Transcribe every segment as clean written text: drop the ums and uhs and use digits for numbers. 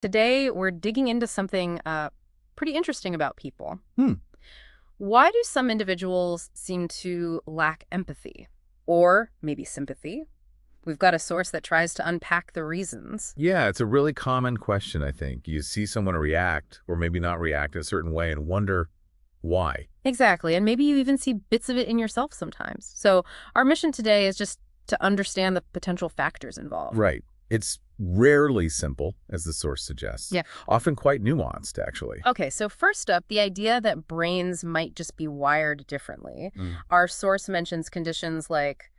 Today, we're digging into something pretty interesting about people. Hmm. Why do some individuals seem to lack empathy? Or maybe sympathy? We've got a source that tries to unpack the reasons. Yeah, it's a really common question, I think. You see someone react, or maybe not react in a certain way, and wonder why. Exactly, and maybe you even see bits of it in yourself sometimes. So our mission today is just to understand the potential factors involved. Right. It's rarely simple, as the source suggests. Yeah. Often quite nuanced, actually. Okay, so first up, the idea that brains might just be wired differently. Mm. Our source mentions conditions like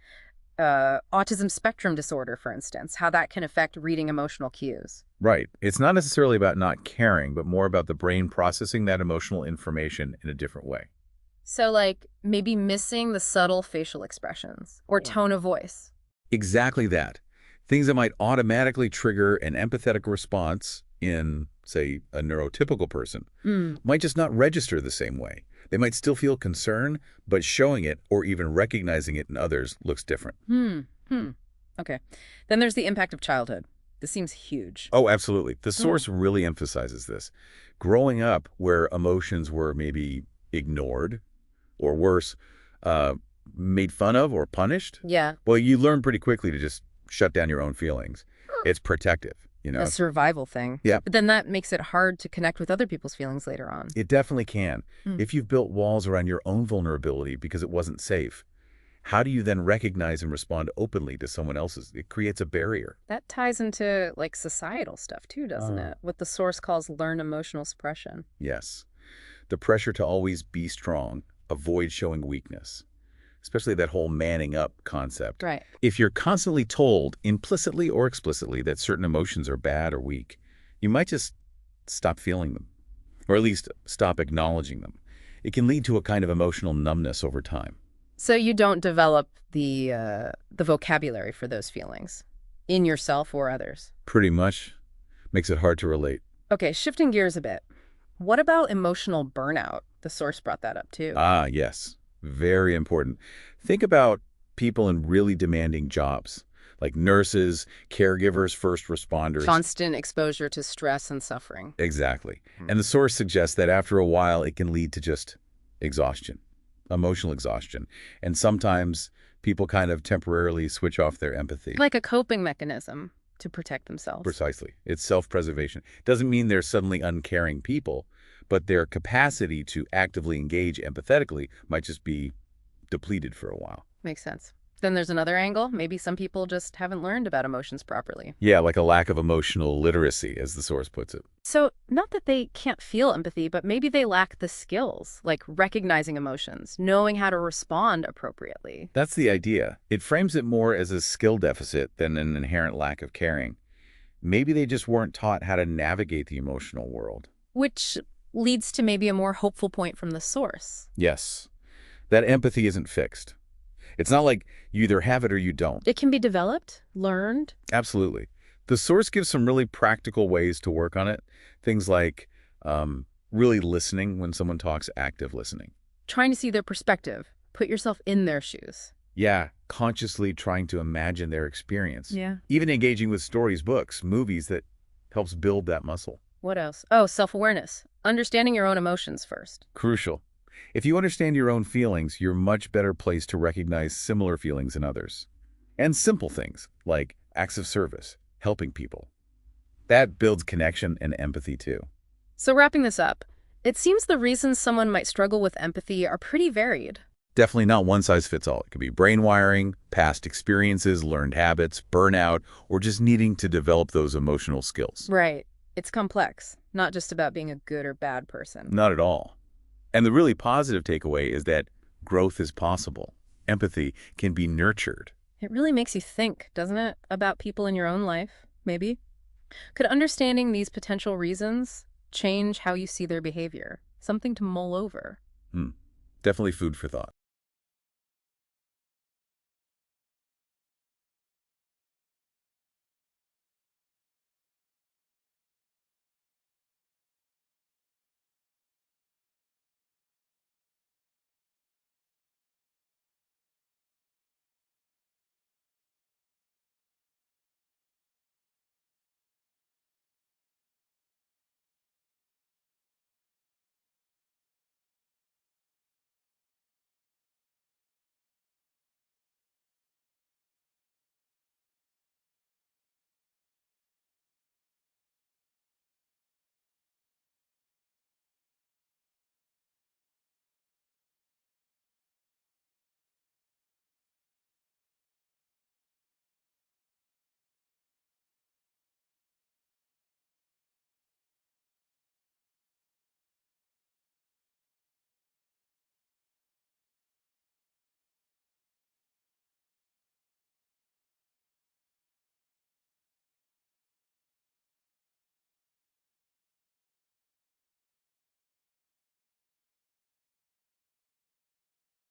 autism spectrum disorder, for instance, how that can affect reading emotional cues. Right. It's not necessarily about not caring, but more about the brain processing that emotional information in a different way. So, like, maybe missing the subtle facial expressions or tone of voice. Exactly that. Things that might automatically trigger an empathetic response in, say, a neurotypical person Mm. might just not register the same way. They might still feel concern, but showing it or even recognizing it in others looks different. Okay. Then there's the impact of childhood. This seems huge. Oh, absolutely. The source really emphasizes this. Growing up where emotions were maybe ignored or worse, uh, made fun of or punished, Yeah, well, you learn pretty quickly to just shut down your own feelings. It's protective, a survival thing. Yeah. But then that makes it hard to connect with other people's feelings later on. It definitely can. Hmm. If you've built walls around your own vulnerability because it wasn't safe, how do you then recognize and respond openly to someone else's? It creates a barrier. That ties into, like, societal stuff too, doesn't Oh. it? What the source calls learned emotional suppression. Yes. The pressure to always be strong, avoid showing weakness, especially that whole manning up concept. Right. If you're constantly told, implicitly or explicitly, that certain emotions are bad or weak, you might just stop feeling them, or at least stop acknowledging them. It can lead to a kind of emotional numbness over time. So you don't develop the vocabulary for those feelings in yourself or others. Pretty much makes it hard to relate. Okay, shifting gears a bit. What about emotional burnout? The source brought that up too. Ah, yes. Very important. Think about people in really demanding jobs, like nurses, caregivers, first responders. Constant exposure to stress and suffering. Exactly. And the source suggests that after a while, it can lead to just exhaustion, emotional exhaustion. And sometimes people kind of temporarily switch off their empathy. Like a coping mechanism to protect themselves. Precisely. It's self-preservation. Doesn't mean they're suddenly uncaring people, but their capacity to actively engage empathetically might just be depleted for a while. Makes sense. Then there's another angle. Maybe some people just haven't learned about emotions properly. Yeah, like a lack of emotional literacy, as the source puts it. So, not that they can't feel empathy, but maybe they lack the skills, like recognizing emotions, knowing how to respond appropriately. That's the idea. It frames it more as a skill deficit than an inherent lack of caring. Maybe they just weren't taught how to navigate the emotional world. Which leads to maybe a more hopeful point from the source. Yes, that empathy isn't fixed. It's not like you either have it or you don't. It can be developed, learned. Absolutely. The source gives some really practical ways to work on it. Things like really listening when someone talks, active listening. Trying to see their perspective, put yourself in their shoes. Yeah, consciously trying to imagine their experience. Yeah. Even engaging with stories, books, movies that helps build that muscle. What else? Oh, self-awareness. Understanding your own emotions first. Crucial. If you understand your own feelings, you're much better placed to recognize similar feelings in others. And simple things like acts of service, helping people. That builds connection and empathy too. So wrapping this up, it seems the reasons someone might struggle with empathy are pretty varied. Definitely not one size fits all. It could be brain wiring, past experiences, learned habits, burnout, or just needing to develop those emotional skills. Right. It's complex, not just about being a good or bad person. Not at all. And the really positive takeaway is that growth is possible. Empathy can be nurtured. It really makes you think, doesn't it, about people in your own life, maybe? Could understanding these potential reasons change how you see their behavior? Something to mull over. Definitely food for thought.